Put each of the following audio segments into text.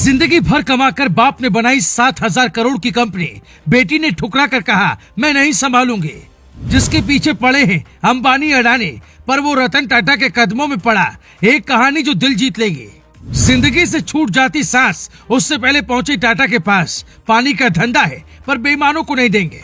जिंदगी भर कमाकर बाप ने बनाई 7,000 करोड़ की कंपनी बेटी ने ठुकरा कर कहा मैं नहीं संभालूंगी। जिसके पीछे पड़े हैं अंबानी अडानी, पर वो रतन टाटा के कदमों में पड़ा एक कहानी जो दिल जीत लेगी। जिंदगी से छूट जाती सांस उससे पहले पहुंचे टाटा के पास। पानी का धंधा है पर बेईमानों को नहीं देंगे।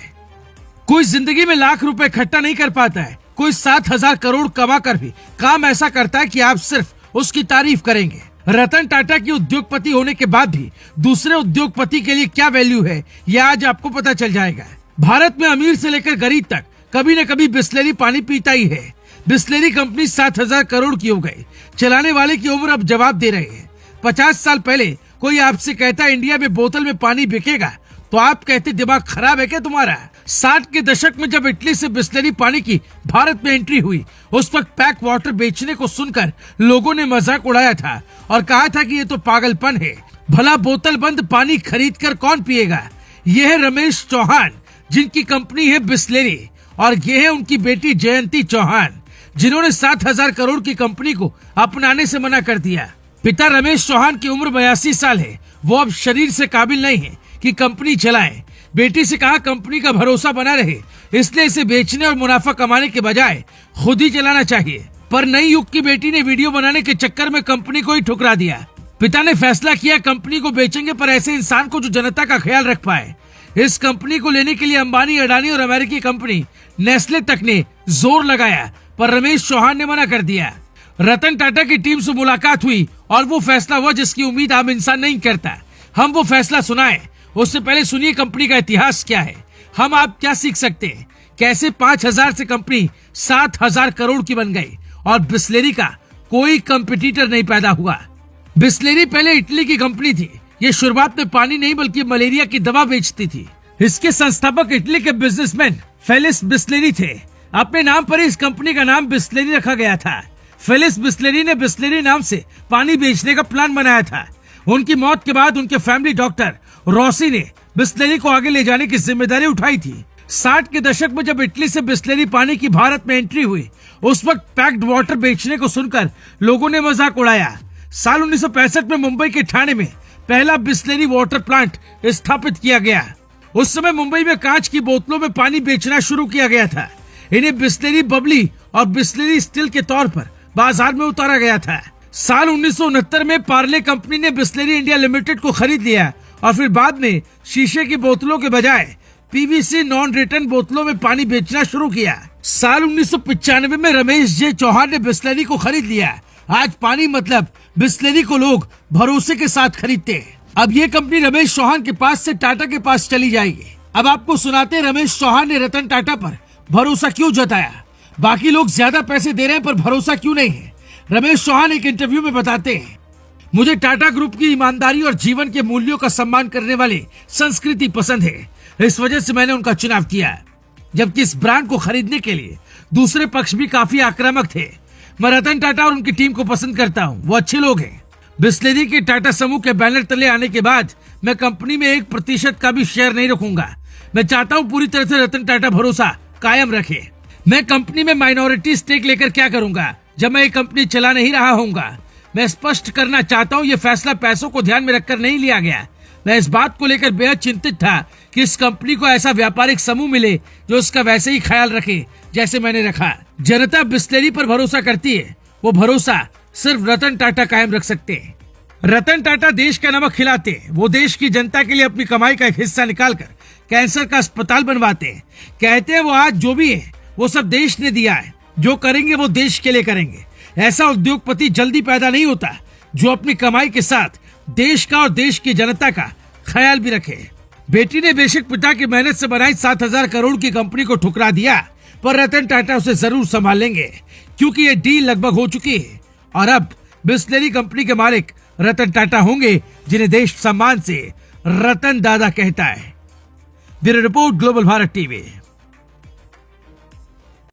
कोई जिंदगी में लाख रुपए इकट्ठा नहीं कर पाता है, कोई 7,000 करोड़ कमा कर भी काम ऐसा करता है कि आप सिर्फ उसकी तारीफ करेंगे। रतन टाटा की उद्योगपति होने के बाद भी दूसरे उद्योगपति के लिए क्या वैल्यू है, यह आज आपको पता चल जाएगा। भारत में अमीर से लेकर गरीब तक कभी न कभी बिस्लेरी पानी पीता ही है। बिस्लेरी कंपनी 7,000 करोड़ की हो गई। चलाने वाले की उम्र अब जवाब दे रहे हैं। 50 साल पहले कोई आपसे कहता इंडिया में बोतल में पानी बिकेगा तो आप कहते दिमाग खराब है क्या तुम्हारा। 60 के दशक में जब इटली से बिस्लेरी पानी की भारत में एंट्री हुई, उस वक्त पैक वाटर बेचने को सुनकर लोगों ने मजाक उड़ाया था और कहा था कि ये तो पागलपन है, भला बोतल बंद पानी खरीद कर कौन पिएगा। ये है रमेश चौहान जिनकी कंपनी है बिस्लेरी, और ये है उनकी बेटी जयंती चौहान जिन्होंने 7,000 करोड़ की कंपनी को अपनाने से मना कर दिया। पिता रमेश चौहान की उम्र 82 साल है। वो अब शरीर से काबिल नहीं है कि कंपनी चलाएं। बेटी से कहा कंपनी का भरोसा बना रहे, इसलिए इसे बेचने और मुनाफा कमाने के बजाय खुद ही चलाना चाहिए। पर नई युग की बेटी ने वीडियो बनाने के चक्कर में कंपनी को ही ठुकरा दिया। पिता ने फैसला किया कंपनी को बेचेंगे, पर ऐसे इंसान को जो जनता का ख्याल रख पाए। इस कंपनी को लेने के लिए अंबानी अडानी और अमेरिकी कंपनी नेस्ले तक ने जोर लगाया, पर रमेश चौहान ने मना कर दिया। रतन टाटा की टीम से मुलाकात हुई और वो फैसला हुआ जिसकी उम्मीद आम इंसान नहीं करता। हम वो फैसला सुनाए, उससे पहले सुनिए कंपनी का इतिहास क्या है, हम आप क्या सीख सकते हैं, कैसे 5,000 से कंपनी 7,000 करोड़ की बन गई और बिस्लेरी का कोई कंपटीटर नहीं पैदा हुआ। बिस्लेरी पहले इटली की कंपनी थी। ये शुरुआत में पानी नहीं बल्कि मलेरिया की दवा बेचती थी। इसके संस्थापक इटली के बिजनेसमैन फेलिस बिस्लेरी थे। अपने नाम पर इस कंपनी का नाम बिस्लेरी रखा गया था। फेलिस बिस्लेरी ने बिस्लेरी नाम से पानी बेचने का प्लान बनाया था। उनकी मौत के बाद उनके फैमिली डॉक्टर रॉसी ने बिस्लेरी को आगे ले जाने की जिम्मेदारी उठाई थी। 60 के दशक में जब इटली से बिस्लेरी पानी की भारत में एंट्री हुई, उस वक्त पैक्ड वाटर बेचने को सुनकर लोगों ने मजाक उड़ाया। साल 1965 में मुंबई के ठाणे में पहला बिस्लेरी वाटर प्लांट स्थापित किया गया। उस समय मुंबई में कांच की बोतलों में पानी बेचना शुरू किया गया था। इन्हें बिस्लेरी बबली और बिस्लेरी स्टिल के तौर पर बाजार में उतारा गया था। साल 1969 में पार्ले कंपनी ने बिस्लेरी इंडिया लिमिटेड को खरीद लिया और फिर बाद में शीशे की बोतलों के बजाय पीवीसी नॉन रिटर्न बोतलों में पानी बेचना शुरू किया। साल 1995 में रमेश जे चौहान ने बिस्लेरी को खरीद लिया। आज पानी मतलब बिस्लेरी को लोग भरोसे के साथ खरीदते हैं। अब ये कंपनी रमेश चौहान के पास से टाटा के पास चली जाएगी। अब आपको सुनाते हैं रमेश चौहान ने रतन टाटा पर भरोसा क्यों जताया। बाकी लोग ज्यादा पैसे दे रहे हैं पर भरोसा क्यों नहीं है। रमेश चौहान एक इंटरव्यू में बताते हैं, मुझे टाटा ग्रुप की ईमानदारी और जीवन के मूल्यों का सम्मान करने वाली संस्कृति पसंद है। इस वजह से मैंने उनका चुनाव किया। जबकि इस ब्रांड को खरीदने के लिए दूसरे पक्ष भी काफी आक्रामक थे। मैं रतन टाटा और उनकी टीम को पसंद करता हूँ, वो अच्छे लोग हैं। बिस्लेरी के टाटा समूह के बैनर तले आने के बाद मैं कंपनी में 1% का भी शेयर नहीं रखूंगा। मैं चाहता हूँ पूरी तरह से रतन टाटा भरोसा कायम रखे। मैं कंपनी में माइनॉरिटी स्टेक लेकर क्या करूंगा जब मैं ये कंपनी चला नहीं रहा हूँगा। मैं स्पष्ट करना चाहता हूँ ये फैसला पैसों को ध्यान में रखकर नहीं लिया गया। मैं इस बात को लेकर बेहद चिंतित था कि इस कंपनी को ऐसा व्यापारिक समूह मिले जो उसका वैसे ही ख्याल रखे जैसे मैंने रखा। जनता बिस्लेरी पर भरोसा करती है, वो भरोसा सिर्फ रतन टाटा कायम रख सकते हैं। रतन टाटा देश का नमक खिलाते हैं। वो देश की जनता के लिए अपनी कमाई का एक हिस्सा निकालकर कैंसर का अस्पताल बनवाते हैं। कहते हैं वो आज जो भी है वो सब देश ने दिया है, जो करेंगे वो देश के लिए करेंगे। ऐसा उद्योगपति जल्दी पैदा नहीं होता जो अपनी कमाई के साथ देश का और देश की जनता का ख्याल भी रखे। बेटी ने बेशक पिता की मेहनत से बनाई 7,000 करोड़ की कंपनी को ठुकरा दिया, पर रतन टाटा उसे जरूर संभाल लेंगे क्योंकि ये डील लगभग हो चुकी है और अब बिस्लेरी कंपनी के मालिक रतन टाटा होंगे जिन्हें देश सम्मान से रतन दादा कहता है। Bureau report, global Bharat TV.